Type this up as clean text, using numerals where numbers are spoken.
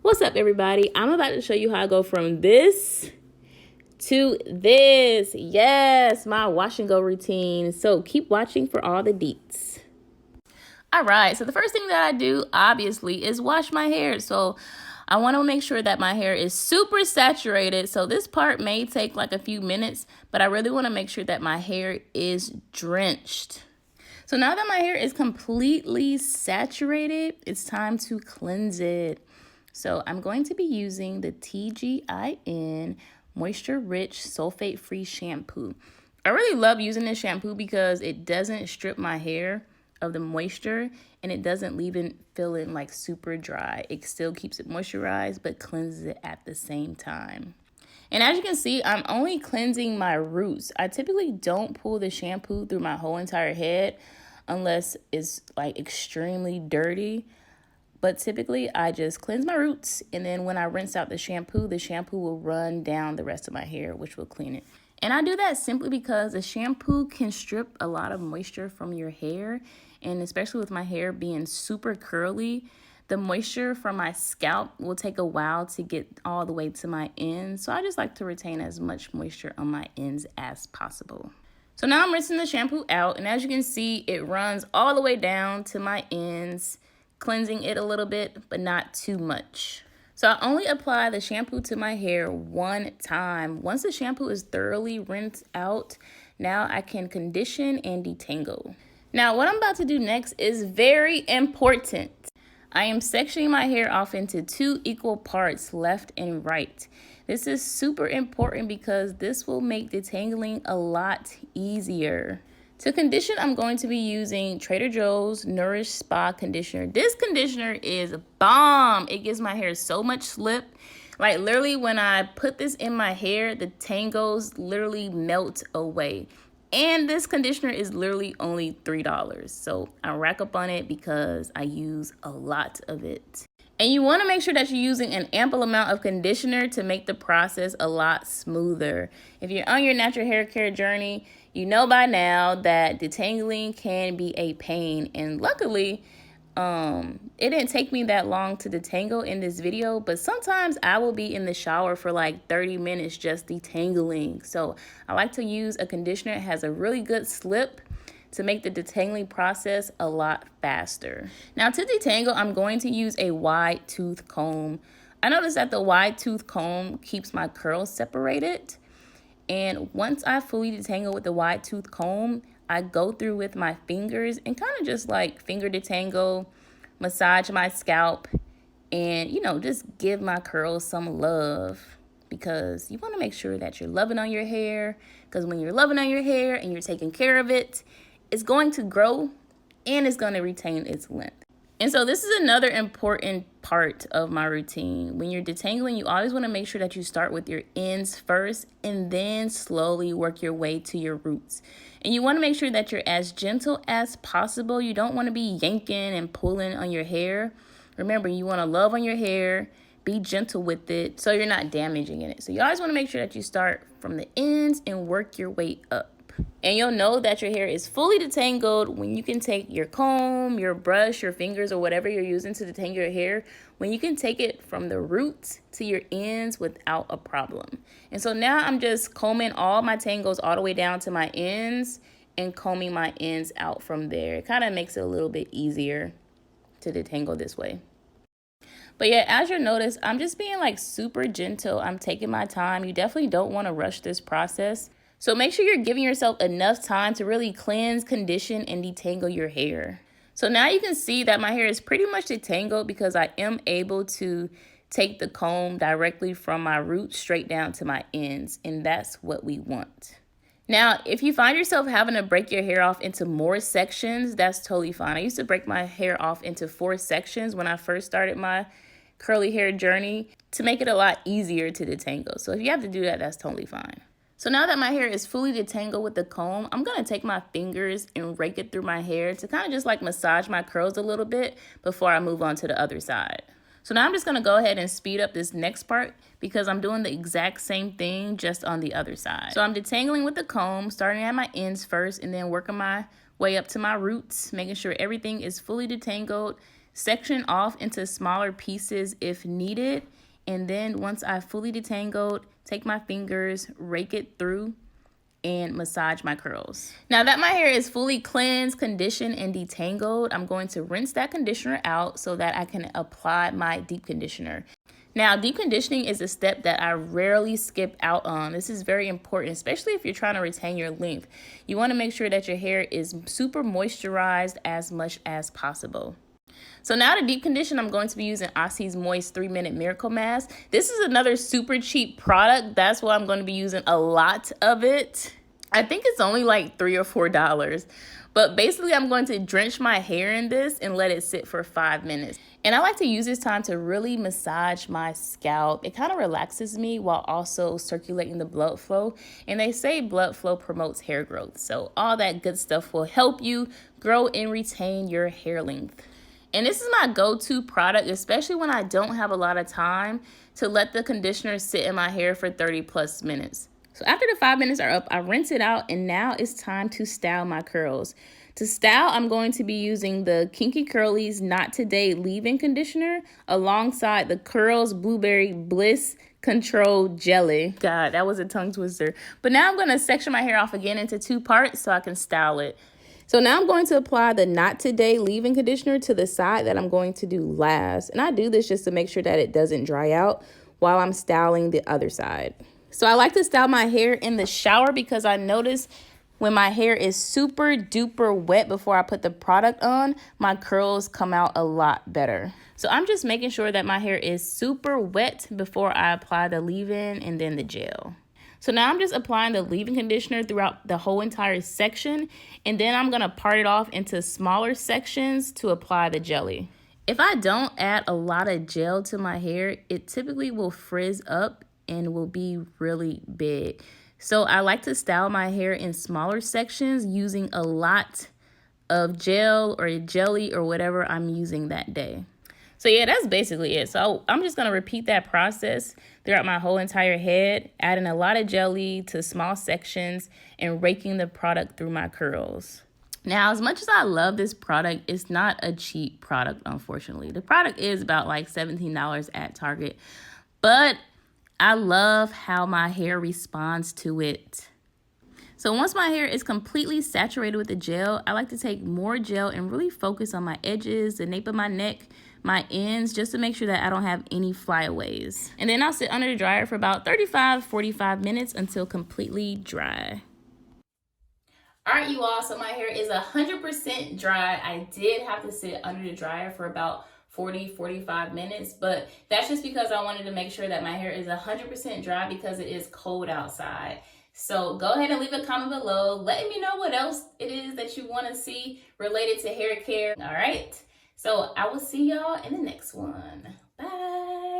What's up, everybody? I'm about to show you how I go from this to this. Yes, my wash and go routine. So keep watching for all the deets. All right, so the first thing that I do, obviously, is wash my hair. So I want to make sure that my hair is super saturated. So this part may take like a few minutes, but I really want to make sure that my hair is drenched. So now that my hair is completely saturated, it's time to cleanse it. So I'm going to be using the TGIN Moisture Rich Sulfate Free Shampoo. I really love using this shampoo because it doesn't strip my hair of the moisture and it doesn't leave it feeling like super dry. It still keeps it moisturized but cleanses it at the same time. And as you can see, I'm only cleansing my roots. I typically don't pull the shampoo through my whole entire head unless it's like extremely dirty. But typically I just cleanse my roots, and then when I rinse out the shampoo will run down the rest of my hair, which will clean it. And I do that simply because the shampoo can strip a lot of moisture from your hair, and especially with my hair being super curly, the moisture from my scalp will take a while to get all the way to my ends. So I just like to retain as much moisture on my ends as possible. So now I'm rinsing the shampoo out, and as you can see, it runs all the way down to my ends, cleansing it a little bit, but not too much. So I only apply the shampoo to my hair one time. Once the shampoo is thoroughly rinsed out, now I can condition and detangle. Now what I'm about to do next is very important. I am sectioning my hair off into 2 equal parts, left and right. This is super important because this will make detangling a lot easier. To condition, I'm going to be using Trader Joe's Nourish Spa Conditioner. This conditioner is bomb. It gives my hair so much slip. Like literally when I put this in my hair, the tangles literally melt away. And this conditioner is literally only $3. So I rack up on it because I use a lot of it. And you want to make sure that you're using an ample amount of conditioner to make the process a lot smoother. If you're on your natural hair care journey, you know by now that detangling can be a pain. And luckily, it didn't take me that long to detangle in this video, but sometimes I will be in the shower for like 30 minutes just detangling. So I like to use a conditioner that has a really good slip to make the detangling process a lot faster. Now to detangle, I'm going to use a wide tooth comb. I noticed that the wide tooth comb keeps my curls separated. And once I fully detangle with the wide tooth comb, I go through with my fingers and kind of just like finger detangle, massage my scalp, and just give my curls some love, because you want to make sure that you're loving on your hair, because when you're loving on your hair and you're taking care of it, it's going to grow and it's going to retain its length. And so this is another important part of my routine. When you're detangling, you always want to make sure that you start with your ends first and then slowly work your way to your roots. And you want to make sure that you're as gentle as possible. You don't want to be yanking and pulling on your hair. Remember, you want to love on your hair, be gentle with it so you're not damaging it. So you always want to make sure that you start from the ends and work your way up. And you'll know that your hair is fully detangled when you can take your comb, your brush, your fingers, or whatever you're using to detangle your hair, when you can take it from the roots to your ends without a problem. And so now I'm just combing all my tangles all the way down to my ends and combing my ends out from there. It kind of makes it a little bit easier to detangle this way. But yeah, as you'll notice, I'm just being like super gentle. I'm taking my time. You definitely don't want to rush this process. So make sure you're giving yourself enough time to really cleanse, condition, and detangle your hair. So now you can see that my hair is pretty much detangled because I am able to take the comb directly from my roots straight down to my ends, and that's what we want. Now, if you find yourself having to break your hair off into more sections, that's totally fine. I used to break my hair off into 4 sections when I first started my curly hair journey to make it a lot easier to detangle. So if you have to do that, that's totally fine. So now that my hair is fully detangled with the comb, I'm going to take my fingers and rake it through my hair to kind of just like massage my curls a little bit before I move on to the other side. So now I'm just going to go ahead and speed up this next part because I'm doing the exact same thing just on the other side. So I'm detangling with the comb, starting at my ends first and then working my way up to my roots, making sure everything is fully detangled, section off into smaller pieces if needed. And then once I fully detangled, take my fingers, rake it through, and massage my curls. Now that my hair is fully cleansed, conditioned, and detangled, I'm going to rinse that conditioner out so that I can apply my deep conditioner. Now, deep conditioning is a step that I rarely skip out on. This is very important, especially if you're trying to retain your length. You want to make sure that your hair is super moisturized as much as possible. So now to deep condition, I'm going to be using Aussie Moist 3-Minute Miracle Mask. This is another super cheap product. That's why I'm going to be using a lot of it. I think it's only like $3 or $4. But basically, I'm going to drench my hair in this and let it sit for 5 minutes. And I like to use this time to really massage my scalp. It kind of relaxes me while also circulating the blood flow. And they say blood flow promotes hair growth. So all that good stuff will help you grow and retain your hair length. And this is my go-to product, especially when I don't have a lot of time to let the conditioner sit in my hair for 30+ minutes. So after the 5 minutes are up, I rinse it out, and now it's time to style my curls. To style, I'm going to be using the Kinky Curly's Not Today Leave-In Conditioner alongside the Curls Blueberry Bliss Control Jelly. God, that was a tongue twister. But now I'm going to section my hair off again into 2 parts so I can style it. So now I'm going to apply the Not Today leave-in conditioner to the side that I'm going to do last. And I do this just to make sure that it doesn't dry out while I'm styling the other side. So I like to style my hair in the shower because I notice when my hair is super duper wet before I put the product on, my curls come out a lot better. So I'm just making sure that my hair is super wet before I apply the leave-in and then the gel. So now I'm just applying the leave-in conditioner throughout the whole entire section, and then I'm gonna part it off into smaller sections to apply the jelly. If I don't add a lot of gel to my hair, it typically will frizz up and will be really big. So I like to style my hair in smaller sections using a lot of gel or jelly or whatever I'm using that day. So yeah, that's basically it. So I'm just going to repeat that process throughout my whole entire head, adding a lot of jelly to small sections and raking the product through my curls. Now, as much as I love this product, it's not a cheap product, unfortunately. The product is about like $17 at Target, but I love how my hair responds to it. So once my hair is completely saturated with the gel, I like to take more gel and really focus on my edges, the nape of my neck, my ends, just to make sure that I don't have any flyaways. And then I'll sit under the dryer for about 35-45 minutes until completely dry. All right, you all, so my hair is 100% dry. I did have to sit under the dryer for about 40-45 minutes, but that's just because I wanted to make sure that my hair is 100% dry because it is cold outside. So go ahead and leave a comment below letting me know what else it is that you want to see related to hair care. All right, so I will see y'all in the next one. Bye.